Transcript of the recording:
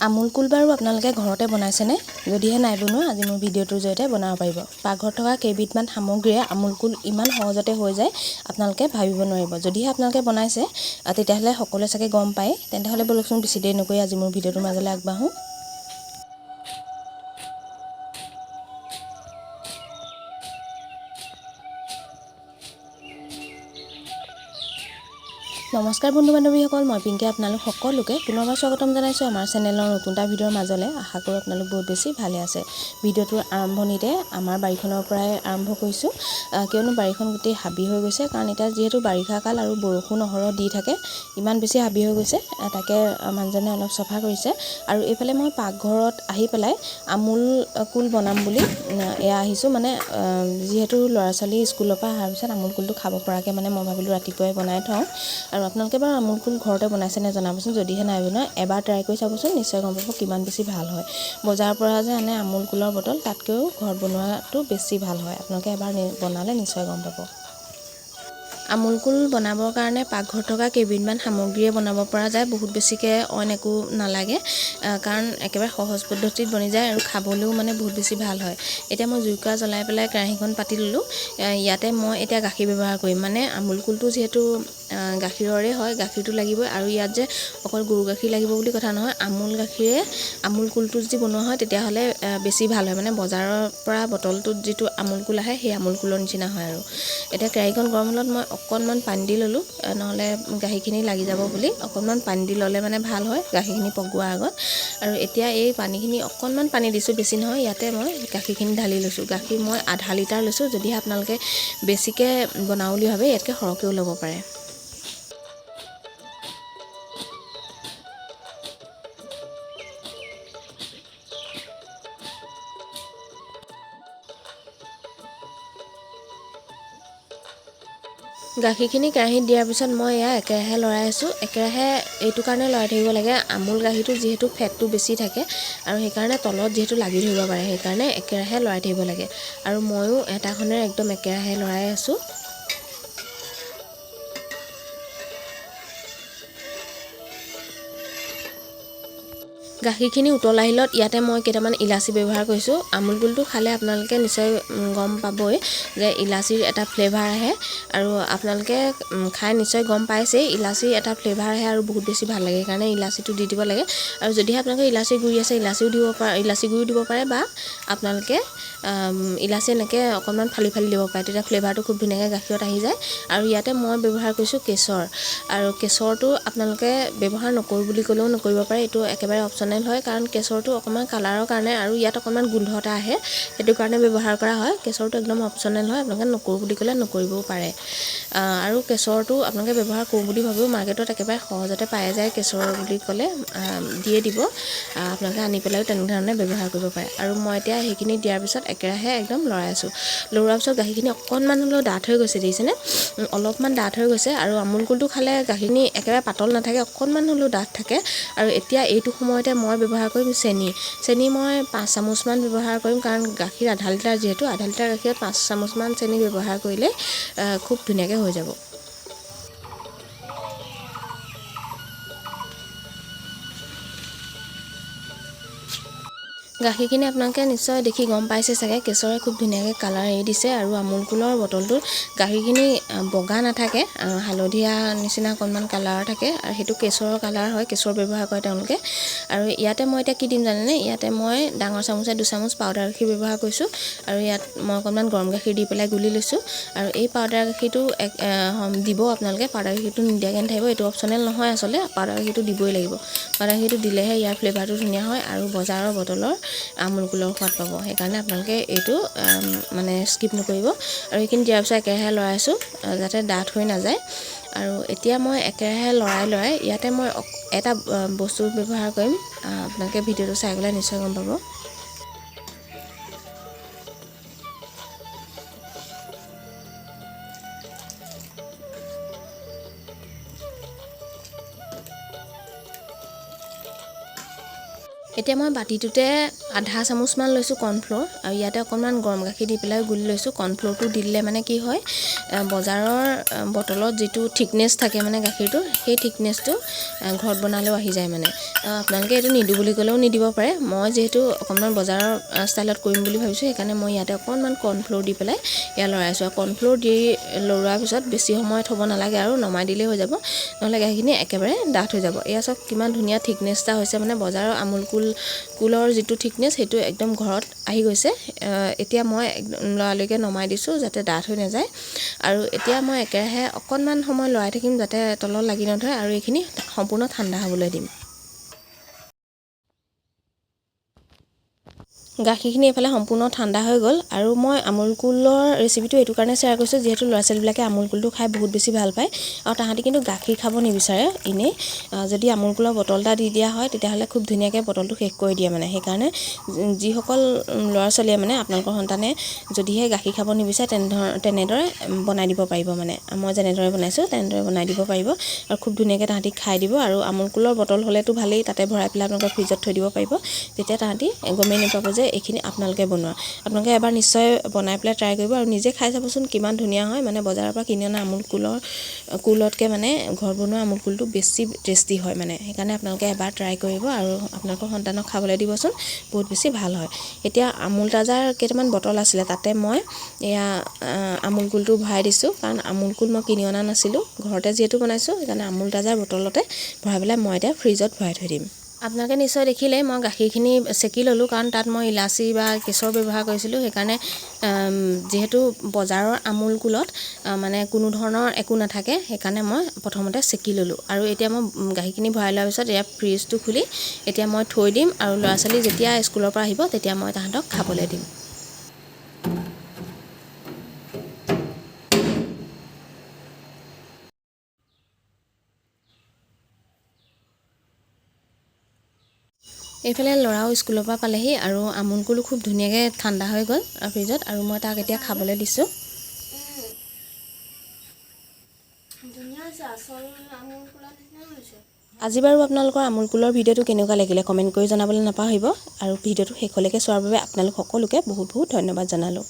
আমুল কুল বাৰু আপোনালোকে ঘৰতে বনাইছেনে? যদিহে নাই বনোৱা আজি মোৰ ভিডিঅ'টোৰ জৰিয়তে বনাব পাৰিব। পাকঘৰত থকা কেইবিধমান সামগ্ৰীৰে আমুল কুল ইমান সহজতে হৈ যায় আপোনালোকে ভাবিব নোৱাৰিব। যদিহে আপোনালোকে বনাইছে তেতিয়াহ'লে সকলোৱে চাগে গম পায়। তেন্তে হ'লে বলকচোন বেছি দেৰি নকৰি আজি মোৰ ভিডিঅ'টোৰ মাজলৈ আগবাঢ়োঁ। নমস্কাৰ বন্ধু বান্ধৱীসকল, মই পিংকি আপোনালোক সকলোকে পুনৰবাৰ স্বাগতম জনাইছোঁ আমাৰ চেনেলৰ নতুন এটা ভিডিঅ'ৰ মাজলৈ। আশা কৰোঁ আপোনালোক বহুত বেছি ভালে আছে। ভিডিঅ'টোৰ আৰম্ভণিতে আমাৰ বাৰীখনৰ পৰাই আৰম্ভ কৰিছোঁ, কিয়নো বাৰীখন গোটেই হাবি হৈ গৈছে। কাৰণ এতিয়া যিহেতু বাৰিষা কাল আৰু বৰষুণ অহৰহ দি থাকে, ইমান বেছি হাবি হৈ গৈছে, তাকে মানুহজনে অলপ চফা কৰিছে। আৰু এইফালে মই পাকঘৰত আহি পেলাই আমুল কুল বনাম বুলি এয়া আহিছোঁ। মানে যিহেতু ল'ৰা ছোৱালী স্কুলৰ পৰা অহাৰ পিছত আমুল কুলটো খাব পৰাকৈ মানে মই ভাবিলোঁ ৰাতিপুৱাই বনাই থওঁ। আৰু আপোনালোকে বাৰু আমুল কুল ঘৰতে বনাইছেনে জনাবচোন। যদিহে নাই বনোৱা এবাৰ ট্ৰাই কৰি চাবচোন, নিশ্চয় গম পাব কিমান বেছি ভাল হয়। বজাৰৰ পৰা যে আনে আমুল কুলৰ বটল, তাতকৈও ঘৰত বনোৱাটো বেছি ভাল হয়। আপোনালোকে এবাৰ বনালে নিশ্চয় গম পাব। আমুল কুল বনাবৰ কাৰণে পাকঘৰত থকা কেইবিধমান সামগ্ৰীয়ে বনাব পৰা যায়। বহুত বেছিকৈ অইন একো নালাগে, কাৰণ একেবাৰে সহজ পদ্ধতিত বনি যায় আৰু খাবলৈও মানে বহুত বেছি ভাল হয়। এতিয়া মই জুইকুৰা জ্বলাই পেলাই কেৰাহীখন পাতি ল'লোঁ। ইয়াতে মই এতিয়া গাখীৰ ব্যৱহাৰ কৰিম। মানে আমুল কুলটো যিহেতু গাখীৰৰে হয়, গাখীৰটো লাগিবই। আৰু ইয়াত যে অকল গৰু গাখীৰ লাগিব বুলি কথা নহয়, আমুল গাখীৰে আমুল কুলটো যদি বনোৱা হয় তেতিয়াহ'লে বেছি ভাল হয়। মানে বজাৰৰ পৰা বটলটোত যিটো আমুল কুল আহে সেই আমুল কুলৰ নিচিনা হয়। আৰু এতিয়া কেৰাহীখন গৰম হ'লত মই অকণমান পানী দি ল'লোঁ, নহ'লে গাখীৰখিনি লাগি যাব বুলি। অকণমান পানী দি ল'লে মানে ভাল হয় গাখীৰখিনি পগোৱাৰ আগত। আৰু এতিয়া এই পানীখিনি অকণমান পানী দিছোঁ, বেছি নহয়। ইয়াতে মই গাখীৰখিনি ঢালি লৈছোঁ। গাখীৰ মই আধা লিটাৰ লৈছোঁ। যদিহে আপোনালোকে বেছিকৈ বনাওঁ বুলি ভাবে ইয়াতকৈ সৰহকৈও ল'ব পাৰে। গাখীৰখিনি কেৰাহীত দিয়াৰ পিছত মই এয়া একেৰাহে লৰাই আছোঁ। একেৰাহে এইটো কাৰণে লৰাই থাকিব লাগে, আমুল গাখীৰটো যিহেতু ফেটটো বেছি থাকে আৰু সেইকাৰণে তলত যিহেতু লাগি ধৰিব পাৰে, সেইকাৰণে একেৰাহে লৰাই থাকিব লাগে। আৰু ময়ো এটাখনেৰে একদম একেৰাহে লৰাই আছোঁ। গাখীৰখিনি উতল আহিলত ইয়াতে মই কেইটামান ইলাচি ব্যৱহাৰ কৰিছোঁ। আমুল কুলটো খালে আপোনালোকে নিশ্চয় গম পাবই যে ইলাচিৰ এটা ফ্লেভাৰ আহে, আৰু আপোনালোকে খাই নিশ্চয় গম পাইছেই ইলাচিৰ এটা ফ্লেভাৰ আহে আৰু বহুত বেছি ভাল লাগে। সেইকাৰণে ইলাচিটো দি দিব লাগে। আৰু যদিহে আপোনালোকে ইলাচি গুৰি আছে ইলাচিও দিব পাৰে, ইলাচি গুৰিও দিব পাৰে, বা আপোনালোকে ইলাচি এনেকৈ অকণমান ফালি ফালি দিব পাৰে। তেতিয়া ফ্লেভাৰটো খুব ধুনীয়াকৈ গাখীৰত আহি যায়। আৰু ইয়াতে মই ব্যৱহাৰ কৰিছোঁ কেশৰ। আৰু কেশৰটো আপোনালোকে ব্যৱহাৰ নকৰোঁ বুলি ক'লেও নকৰিব পাৰে, এইটো একেবাৰে অপশ্যনেল হয়। কাৰণ কেশৰটো অকণমান কালাৰৰ কাৰণে আৰু ইয়াত অকণমান গোন্ধ এটা আহে, সেইটো কাৰণে ব্যৱহাৰ কৰা হয়। কেশৰটো একদম অপশ্যনেল হয়, আপোনালোকে নকৰোঁ বুলি ক'লে নকৰিবও পাৰে। আৰু কেশৰটো আপোনালোকে ব্যৱহাৰ কৰোঁ বুলি ভাবিও মাৰ্কেটত একেবাৰে সহজতে পাই যায়। কেশৰ বুলি ক'লে দিয়ে দিব, আপোনালোকে আনি পেলাইও তেনেধৰণে ব্যৱহাৰ কৰিব পাৰে। আৰু মই এতিয়া সেইখিনি দিয়াৰ পিছত একেৰাহে একদম লৰাই আছোঁ। লৰোৱাৰ পিছত গাখীৰখিনি অকণমান হ'লেও ডাঠ হৈ গৈছে, দেখিছেনে? অলপমান ডাঠ হৈ গৈছে। আৰু আমুল কুলটো খালে গাখীৰখিনি একেবাৰে পাতল নাথাকে, অকণমান হ'লেও ডাঠ থাকে। আৰু এতিয়া এইটো সময়তে মই ব্যৱহাৰ কৰিম চেনি মই 5 চামুচমান ব্যৱহাৰ কৰিম, কাৰণ গাখীৰ আধা লিটাৰ যিহেতু, আধা লিটাৰ গাখীৰত 5 চামুচমান চেনি ব্যৱহাৰ কৰিলে খুব ধুনীয়াকৈ হৈ যাব। গাখীৰখিনি আপোনালোকে নিশ্চয় দেখি গম পাইছে চাগে, কেশৰে খুব ধুনীয়াকৈ কালাৰ এৰি দিছে। আৰু আমুল কুলৰ বটলটোত গাখীৰখিনি বগা নাথাকে, হালধীয়া নিচিনা অকণমান কালাৰ থাকে, আৰু সেইটো কেশৰৰ কালাৰ হয়, কেশৰ ব্যৱহাৰ কৰে তেওঁলোকে। আৰু ইয়াতে মই এতিয়া কি দিম জানেনে? ইয়াতে মই ডাঙৰ চামুচে 2 চামুচ পাউডাৰ গাখীৰ ব্যৱহাৰ কৰিছোঁ। আৰু ইয়াত মই অকণমান গৰম গাখীৰ দি পেলাই গুলি লৈছোঁ। আৰু এই পাউডাৰ গাখীৰটো দিব আপোনালোকে, পাউডাৰ গাখীৰটো নিদিয়াকৈ নাথাকিব, এইটো অপশ্যনেল নহয় আচলতে, পাউডাৰ গাখীৰটো দিবই লাগিব। পাউডাৰ গাখীৰটো দিলেহে ইয়াৰ ফ্লেভাৰটো ধুনীয়া হয় আৰু বজাৰৰ বটলৰ আমুল কুলৰ সোৱাদ পাব। সেইকাৰণে আপোনালোকে এইটো মানে স্কিপ নকৰিব। আৰু এইখিনি দিয়াৰ পিছত একেৰাহে লৰাইছোঁ যাতে ডাঠ হৈ নাযায়। আৰু এতিয়া মই একেৰাহে লৰাই ইয়াতে মই এটা বস্তু ব্যৱহাৰ কৰিম, আপোনালোকে ভিডিঅ'টো চাই গ'লে নিশ্চয় গম পাব। এতিয়া মই বাতিটোতে আধা চামুচমান লৈছোঁ কৰ্ণফ্ল'ৰ আৰু ইয়াতে অকণমান গৰম গাখীৰ দি পেলাই গুলি লৈছোঁ। কৰ্ণফ্ল'ৰটো দি দিলে মানে কি হয়, বজাৰৰ বটলত যিটো থিকনেছ থাকে মানে গাখীৰটো, সেই থিকনেছটো ঘৰত বনালেও আহি যায় মানে। আপোনালোকে এইটো নিদিওঁ বুলি ক'লেও নিদিব পাৰে। মই যিহেতু অকণমান বজাৰৰ ষ্টাইলত কৰিম বুলি ভাবিছোঁ, সেইকাৰণে মই ইয়াতে অকণমান কৰ্ণফ্ল'ৰ দি পেলাই ইয়াত লৰাইছোঁ। আৰু কৰ্ণফ্ল'ৰ দি লৰোৱাৰ পিছত বেছি সময় থ'ব নালাগে আৰু নমাই দিলেই হৈ যাব, নহ'লে গাখীৰখিনি একেবাৰে ডাঠ হৈ যাব। এয়া চাওক কিমান ধুনীয়া থিকনেছ এটা হৈছে, মানে বজাৰৰ আমুল কুলৰ যিটো থিকনেছ সেইটো একদম ঘৰত আহি গৈছে। এতিয়া মই লৰালৰিকৈ নমাই দিছোঁ যাতে ডাঠ হৈ নাযায়। আৰু এতিয়া মই একেৰাহে অকণমান সময় লৰাই থাকিম যাতে তলত লাগি নধৰে, আৰু এইখিনি সম্পূৰ্ণ ঠাণ্ডা হ'বলৈ দিম। গাখীৰখিনি এইফালে সম্পূৰ্ণ ঠাণ্ডা হৈ গ'ল। আৰু মই আমুল কুলৰ ৰেচিপিটো এইটো কাৰণে শ্বেয়াৰ কৰিছোঁ, যিহেতু ল'ৰা ছোৱালীবিলাকে আমুল কুলটো খাই বহুত বেছি ভাল পায় আৰু তাহাঁতি কিন্তু গাখীৰ খাব নিবিচাৰে এনেই। যদি আমুল কুলৰ বটল এটা দি দিয়া হয় তেতিয়াহ'লে খুব ধুনীয়াকৈ বটলটো শেষ কৰি দিয়ে মানে। সেইকাৰণে যিসকল ল'ৰা ছোৱালীয়ে মানে আপোনালোকৰ সন্তানে যদিহে গাখীৰ খাব নিবিচাৰে তেনেদৰে বনাই দিব পাৰিব মানে। মই যেনেদৰে বনাইছোঁ তেনেদৰে বনাই দিব পাৰিব আৰু খুব ধুনীয়াকৈ তাহাঁতি খাই দিব। আৰু আমুল কুলৰ বটল হ'লেতো ভালেই, তাতে ভৰাই পেলাই আপোনালোকে ফ্ৰিজত থৈ দিব পাৰিব, তেতিয়া তাহাঁতি গমেই নাপাব যে এইখিনি আপোনালোকে বনোৱা। আপোনালোকে এবাৰ নিশ্চয় বনাই পেলাই ট্ৰাই কৰিব আৰু নিজে খাই চাবচোন কিমান ধুনীয়া হয়। মানে বজাৰৰ পৰা কিনি অনা আমুল কুলতকৈ মানে ঘৰত বনোৱা আমুল কুলটো বেছি টেষ্টি হয় মানে। সেইকাৰণে আপোনালোকে এবাৰ ট্ৰাই কৰিব আৰু আপোনালোকৰ সন্তানক খাবলৈ দিবচোন, বহুত বেছি ভাল হয়। এতিয়া আমুল তাজাৰ কেইটামান বটল আছিলে, তাতে মই এয়া আমুল কুলটো ভৰাই দিছোঁ, কাৰণ আমুল কুল মই কিনি অনা নাছিলোঁ, ঘৰতে যিহেতু বনাইছোঁ সেইকাৰণে আমুল তাজাৰ বটলতে ভৰাই পেলাই মই এতিয়া ফ্ৰিজত ভৰাই থৈ দিম। আপোনালোকে নিশ্চয় দেখিলে মই গাখীৰখিনি চেকি ল'লোঁ, কাৰণ তাত মই ইলাচি বা কেশৰ ব্যৱহাৰ কৰিছিলোঁ। সেইকাৰণে যিহেতু বজাৰৰ আমুল কুলত মানে কোনো ধৰণৰ একো নাথাকে, সেইকাৰণে মই প্ৰথমতে চেকি ল'লোঁ। আৰু এতিয়া মই গাখীৰখিনি ভৰাই লোৱাৰ পিছত এয়া ফ্ৰিজটো খুলি এতিয়া মই থৈ দিম, আৰু ল'ৰা ছোৱালী যেতিয়া স্কুলৰ পৰা আহিব তেতিয়া মই তাহাঁতক খাবলৈ দিম। এইফালে ল'ৰাও স্কুলৰ পৰা পালেহি আৰু আমুল কুলো খুব ধুনীয়াকৈ ঠাণ্ডা হৈ গ'ল ফ্ৰিজত, আৰু মই তাক এতিয়া খাবলৈ দিছোঁ। আজি বাৰু আপোনালোকৰ আমুল কুলৰ ভিডিঅ'টো কেনেকুৱা লাগিলে কমেণ্ট কৰি জনাবলৈ নাপাহৰিব। আৰু ভিডিঅ'টো শেষলৈকে চোৱাৰ বাবে আপোনালোক সকলোকে বহুত বহুত ধন্যবাদ জনালোঁ।